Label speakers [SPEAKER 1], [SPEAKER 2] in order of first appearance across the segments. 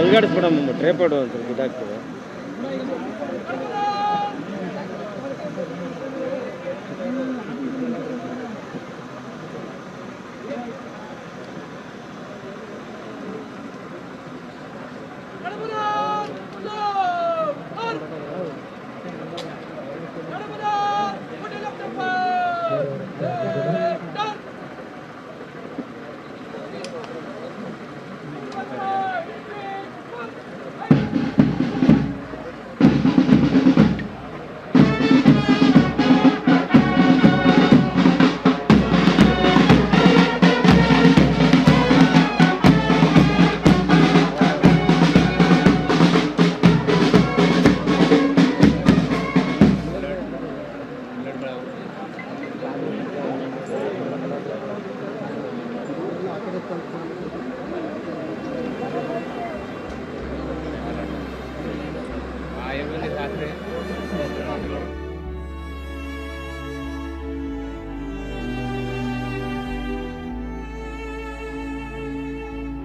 [SPEAKER 1] ಅಲ್ಗಾಡಿಸ್ಬಿಡಮ್ಮ ಟ್ರೇಪಾಡು ಒಂದು ಸ್ವಲ್ಪ ಇದಾಗ್ತದೆ.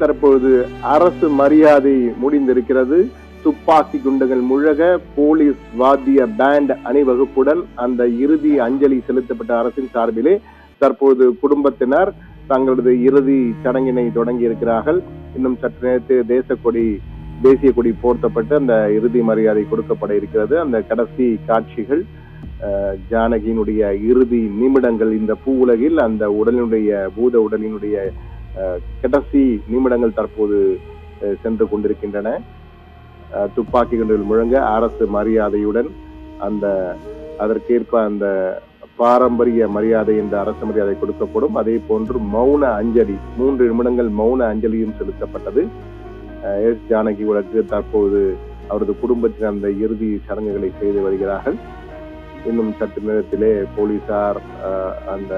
[SPEAKER 2] தற்பொழுது அரசு மரியாதை முடிந்திருக்கிறது. துப்பாக்கி குண்டுகள் முழக போலீஸ் வாத்திய பேண்ட் அணிவகுப்புடன் அந்த இறுதி அஞ்சலி செலுத்தப்பட்ட அரசின் சார்பிலே தற்போது குடும்பத்தினர் தங்களது இறுதி சடங்கினை தொடங்கி இருக்கிறார்கள். இன்னும் சற்று நேரத்தில் தேசிய கொடி போர்த்தப்பட்டு அந்த இறுதி மரியாதை கொடுக்கப்பட இருக்கிறது. அந்த கடைசி காட்சிகள், ஜானகியினுடைய இறுதி நிமிடங்கள் இந்த பூ உலகில், அந்த பூத உடலினுடைய கடைசி நிமிடங்கள் தற்போது சென்று கொண்டிருக்கின்றன. துப்பாக்கி குண்டுகள் முழங்க அரசு மரியாதையுடன் அதற்கேற்ப அந்த பாரம்பரிய மரியாதை என்ற அரசு மரியாதை கொடுக்கப்படும். அதே போன்று மௌன அஞ்சலி 3 நிமிடங்கள் மௌன அஞ்சலியும் செலுத்தப்பட்டது. எஸ் ஜானகிக்கு தற்போது அவரது குடும்பத்தினர் அந்த இறுதி சடங்குகளை செய்து வருகிறார்கள். இன்னும் சற்று நேரத்திலே போலீசார் அந்த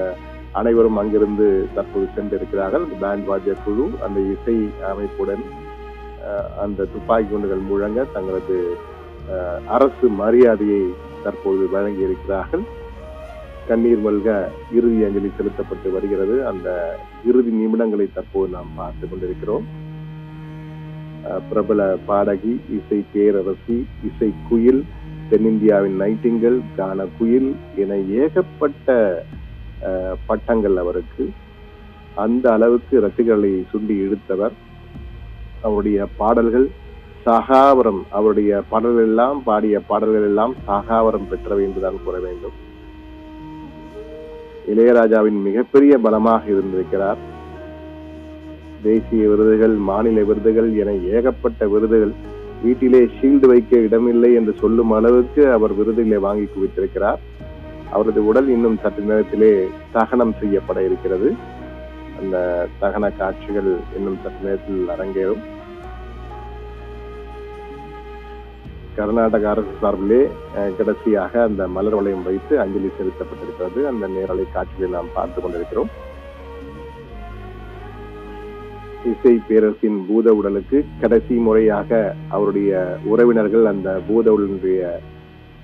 [SPEAKER 2] அனைவரும் அங்கிருந்து தற்போது சென்றிருக்கிறார்கள். பேண்ட் வாத்திய குழு அந்த இசை அமைப்புடன் அந்த துப்பாக்கி குண்டுகள் முழங்க தங்களது அரசு மரியாதையை தற்போது வழங்கி இருக்கிறார்கள். கண்ணீர் மல்க இறுதி அஞ்சலி செலுத்தப்பட்டு வருகிறது. அந்த இறுதி நிமிடங்களை தற்போது நாம் பார்த்து கொண்டிருக்கிறோம். பிரபல பாடகி, இசை பேரரசி, இசை குயில், தென்னிந்தியாவின் நைட்டிங்கல், கான குயில் என ஏகப்பட்ட பட்டங்கள் அவருக்கு. அந்த அளவுக்கு ரசிகர்களை சுண்டி இழுத்தவர். அவருடைய பாடல்கள் சகாவரம், அவருடைய பாடல்கள் எல்லாம் பாடிய பாடல்கள் எல்லாம் சகாவரம் பெற்றவை என்றுதான் கூற வேண்டும். இளையராஜாவின் மிகப்பெரிய பலமாக இருந்திருக்கிறார். தேசிய விருதுகள், மாநில விருதுகள் என ஏகப்பட்ட விருதுகள், வீட்டிலே ஷீல்டு வைக்க இடமில்லை என்று சொல்லும் அளவுக்கு அவர் விருதுகளை வாங்கி குவித்திருக்கிறார். அவரது உடல் இன்னும் சற்று நேரத்திலே தகனம் செய்யப்பட இருக்கிறது. அந்த தகன காட்சிகள் இன்னும் சற்று நேரத்தில் அரங்கேறும். கர்நாடக அரசு சார்பிலே கடைசியாக அந்த மலர் வளையம் வைத்து அஞ்சலி செலுத்தப்பட்டிருக்கிறது. அந்த நேரலை காட்சிகளை நாம் பார்த்து கொண்டிருக்கிறோம். இசை பேரரசின் பூத உடலுக்கு கடைசி முறையாக அவருடைய உறவினர்கள் அந்த பூத உடலுடைய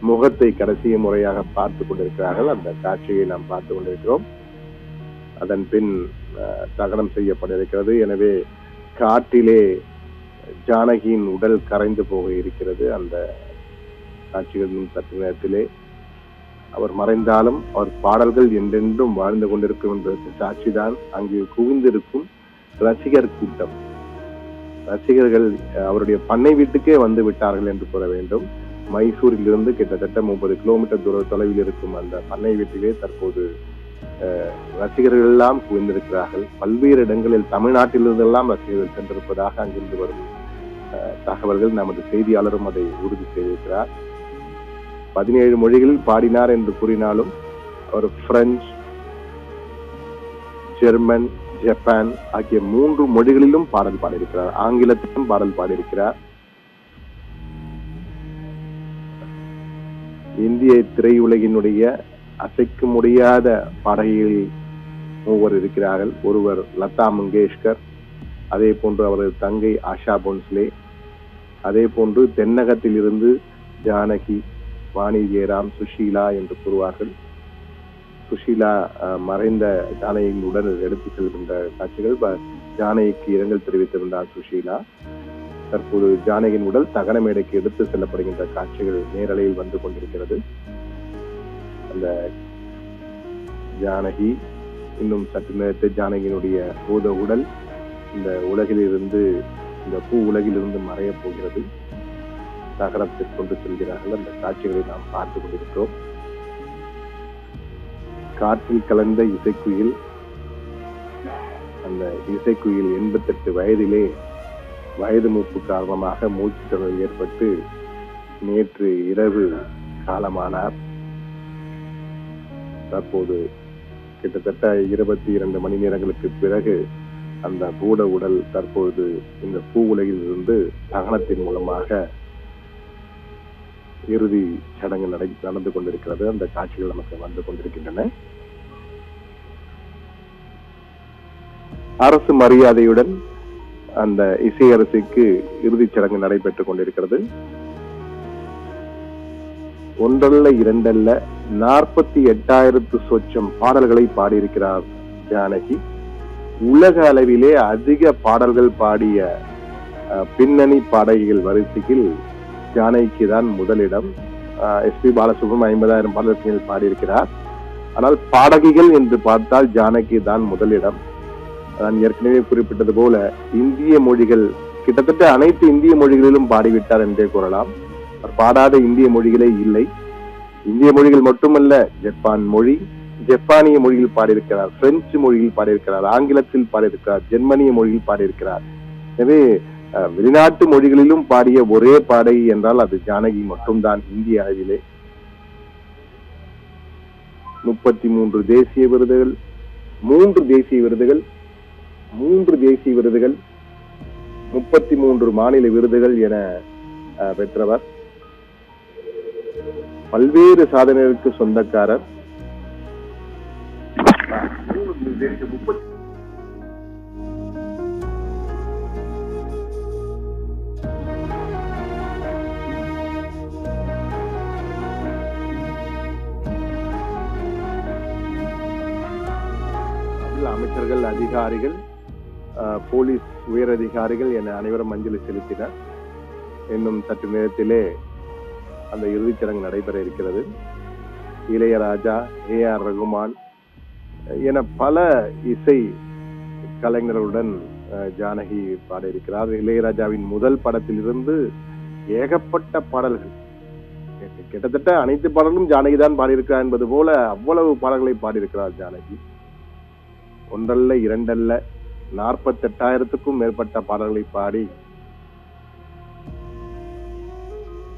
[SPEAKER 2] முகத்தை கடைசி முறையாக பார்த்து கொண்டிருக்கிறார்கள். அந்த காட்சியை நாம் பார்த்து கொண்டிருக்கிறோம். அதன் பின் தகனம் செய்யப்பட இருக்கிறது. எனவே காற்றிலே ஜானகியின் உடல் கரைந்து போக இருக்கிறது. அந்த காட்சிகளின் சற்று நேரத்திலே அவர் மறைந்தாலும் அவர் பாடல்கள் என்றென்றும் வாழ்ந்து கொண்டிருக்கும் என்பதற்கு சாட்சிதான் அங்கு குவிந்திருக்கும் ரசிகர் கூட்டம். ரசிகர்கள் அவருடைய பண்ணை வீட்டுக்கே வந்து விட்டார்கள் என்று கூற வேண்டும். மைசூரில் இருந்து கிட்டத்தட்ட 30 கிலோமீட்டர் தூர தொலைவில் இருக்கும் அந்த பண்ணை வீட்டிலே தற்போது ரசிகர்கள் எல்லாம் குவிந்திருக்கிறார்கள். பல்வேறு இடங்களில் தமிழ்நாட்டிலிருந்தெல்லாம் ரசிகர்கள் சென்றிருப்பதாக அங்கிருந்து வரும் தகவல்கள். நமது செய்தியாளரும் அதை உறுதி செய்திருக்கிறார். 17 மொழிகளில் பாடினார் என்று கூறினாலும் அவர் பிரெஞ்சு, ஜெர்மன், ஜப்பான் ஆகிய 3 மொழிகளிலும் பாடல் பாடியிருக்கிறார். ஆங்கிலத்திலும் பாடல் பாடியிருக்கிறார். இந்திய திரையுலகினுடைய அசைக்க முடியாத பாடகிகள் 3 இருக்கிறார்கள். ஒருவர் லதா மங்கேஷ்கர், அதே போன்று அவரது தங்கை ஆஷா போன்ஸ்லே, அதே போன்று தென்னகத்தில் இருந்து ஜானகி, வாணி ஜெயராம், சுஷீலா என்று கூறுவார்கள். சுஷீலா மறைந்த ஜானகியின் உடல் எடுத்து செல்கின்ற காட்சிகள். ஜானகிக்கு இரங்கல் தெரிவித்திருந்தார் சுஷீலா. தற்போது ஜானகியின் உடல் தகன மேடைக்கு எடுத்து செல்லப்படுகின்ற காட்சிகள் நேரலையில் வந்து கொண்டிருக்கிறது. அந்த ஜானகி இன்னும் சற்று நேரத்தில் ஜானகியினுடைய பூத உடல் இந்த உலகிலிருந்து, இந்த பூ உலகிலிருந்து மறைய போகிறது. தகனத்திற்கு கொண்டு செல்கிறார்கள். அந்த காட்சிகளை நாம் பார்த்து கொண்டிருக்கிறோம். காற்றில் கலந்த இசைக்குயில், அந்த இசைக்குயில் 88 வயதிலே வயது மூப்பு காரணமாக மூச்சு திணறல் ஏற்பட்டு நேற்று இரவு காலமானார். தற்போது கிட்டத்தட்ட 22 மணி நேரங்களுக்கு பிறகு அந்த பூட உடல் தற்போது இந்த பூ உலகில் இருந்து தகனத்தின் மூலமாக இறுதி சடங்கு நடந்து கொண்டிருக்கிறது. அந்த காட்சிகள் நமக்கு வந்து கொண்டிருக்கின்றன. அரசு மரியாதையுடன் அந்த இசையரசிக்கு இறுதிச் சடங்கு நடைபெற்றுக் கொண்டிருக்கிறது. ஒன்றல்ல இரண்டல்ல 48,000 சொச்சம் பாடல்களை பாடியிருக்கிறார் ஜானகி. உலக அளவிலே அதிக பாடல்கள் பாடிய பின்னணி பாடகிகள் வரிசையில் ஜானகிக்கு தான் முதலிடம். எஸ்பி பாலசுப்ரமணியம் 50,000 பாடல்கள் பாடியிருக்கிறார். ஆனால் பாடகிகள் என்று பார்த்தால் ஜானகி தான் முதலிடம். நான் ஏற்கனவே குறிப்பிட்டது போல இந்திய மொழிகள் கிட்டத்தட்ட அனைத்து இந்திய மொழிகளிலும் பாடிவிட்டார் என்றே கூறலாம். பாடாத இந்திய மொழிகளே இல்லை. இந்திய மொழிகள் மட்டுமல்ல, ஜப்பான் மொழி, ஜப்பானிய மொழியில் பாடியிருக்கிறார், பிரெஞ்சு மொழியில் பாடியிருக்கிறார், ஆங்கிலத்தில் பாடியிருக்கிறார், ஜெர்மனிய மொழியில் பாடியிருக்கிறார். எனவே வெளிநாட்டு மொழிகளிலும் பாடிய ஒரே பாடகி என்றால் அது ஜானகி மட்டும்தான் இந்திய அளவிலே. 33 தேசிய விருதுகள், 3 தேசிய விருதுகள், 33 மாநில விருதுகள் என பெற்றவர். பல்வேறு சாதனைகளுக்கு சொந்தக்காரர். அமைச்சர்கள், அதிகாரிகள், போலீஸ் உயரதிகாரிகள் என அனைவரும் அஞ்சலி செலுத்தினர். இன்னும் சற்று நேரத்திலே அந்த இறுதிச் சடங்கு நடைபெற இருக்கிறது. இளையராஜா, AR ரகுமான் என பல இசை கலைஞர்களுடன் ஜானகி பாட இருக்கிறார். இளையராஜாவின் முதல் படத்திலிருந்து ஏகப்பட்ட பாடல்கள், கிட்டத்தட்ட அனைத்து பாடல்களும் ஜானகி தான் பாடியிருக்கிறார் என்பது போல அவ்வளவு பாடல்களை பாடியிருக்கிறார் ஜானகி. ஒன்றல்ல, இரண்டல்ல, 48,000க்கும் மேற்பட்ட பாடல்களை பாடி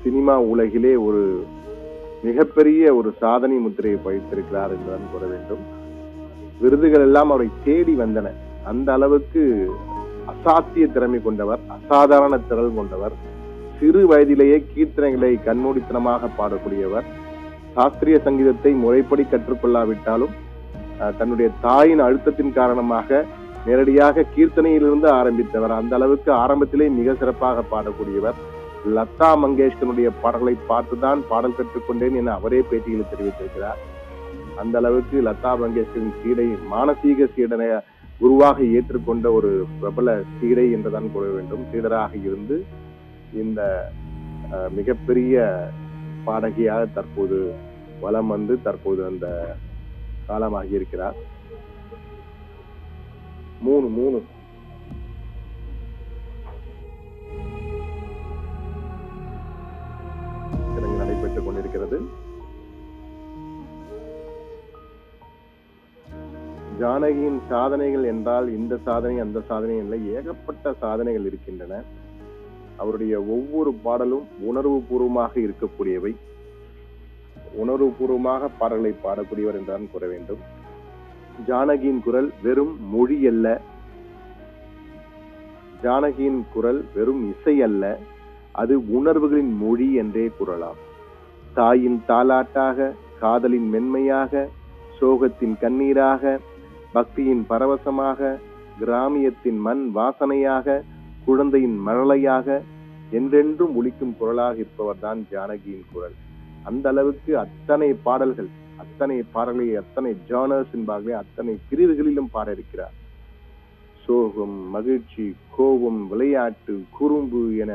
[SPEAKER 2] சினிமா உலகிலே ஒரு மிகப்பெரிய ஒரு சாதனை முத்திரையை பதித்திருக்கிறார் என்றுதான் கூற வேண்டும். விருதுகள் எல்லாம் அவரை தேடி வந்தன. அந்த அளவுக்கு அசாத்திய திறமை கொண்டவர், அசாதாரண திறல் கொண்டவர். சிறு வயதிலேயே கீர்த்தனைகளை கண்மூடித்தனமாக பாடக்கூடியவர். சாஸ்திரிய சங்கீதத்தை முறைப்படி கற்றுக்கொள்ளாவிட்டாலும் தன்னுடைய தாயின் அழுத்தத்தின் காரணமாக நேரடியாக கீர்த்தனையிலிருந்து ஆரம்பித்தவர். அந்த அளவுக்கு ஆரம்பத்திலே மிக சிறப்பாக பாடக்கூடியவர். லதா மங்கேஷ்கருடைய பாடல்களை பார்த்துதான் பாடல் கற்றுக்கொண்டேன் என அவரே பேட்டியில் தெரிவித்திருக்கிறார். அந்த அளவுக்கு லதா மங்கேஷ்கரின் சீடை, மானசீக சீடனை குருவாக ஏற்றுக்கொண்ட ஒரு பிரபல சீடை என்றுதான் கூற வேண்டும். சீடராக இருந்து இந்த மிகப்பெரிய பாடகியாக தற்போது வலம் வந்து தற்போது அந்த காலமாகி இருக்கிறார். 3 நடைபெற்றுக் கொண்டிருக்கிறது. ஜானகியின் சாதனைகள் என்றால் இந்த சாதனை அந்த சாதனை இல்லை, ஏகப்பட்ட சாதனைகள் இருக்கின்றன. அவருடைய ஒவ்வொரு பாடலும் உணர்வு பூர்வமாக இருக்கக்கூடியவை. உணர்வுபூர்வமாக பாடல்களை பாடக்கூடியவர் என்றுதான் கூற வேண்டும். ஜானகியின் குரல் வெறும் மொழி அல்ல, ஜானகியின் குரல் வெறும் இசை அல்ல, அது உணர்வுகளின் மொழி என்றே கூறலாம். தாயின் தாலாட்டாக, காதலின் மென்மையாக, சோகத்தின் கண்ணீராக, பக்தியின் பரவசமாக, கிராமியத்தின் மண் வாசனையாக, குழந்தையின் மழலையாக என்றென்றும் ஒலிக்கும் குரலாக இருப்பவர் தான் ஜானகியின் குரல். அந்த அளவுக்கு அத்தனை பாடல்கள், அத்தனை பாடல்களை, அத்தனை ஜானர்ஸ் என்பார்களே, அத்தனை பிரிவுகளிலும் பாட இருக்கிறார். சோகம், மகிழ்ச்சி, கோபம், விளையாட்டு, குறும்பு என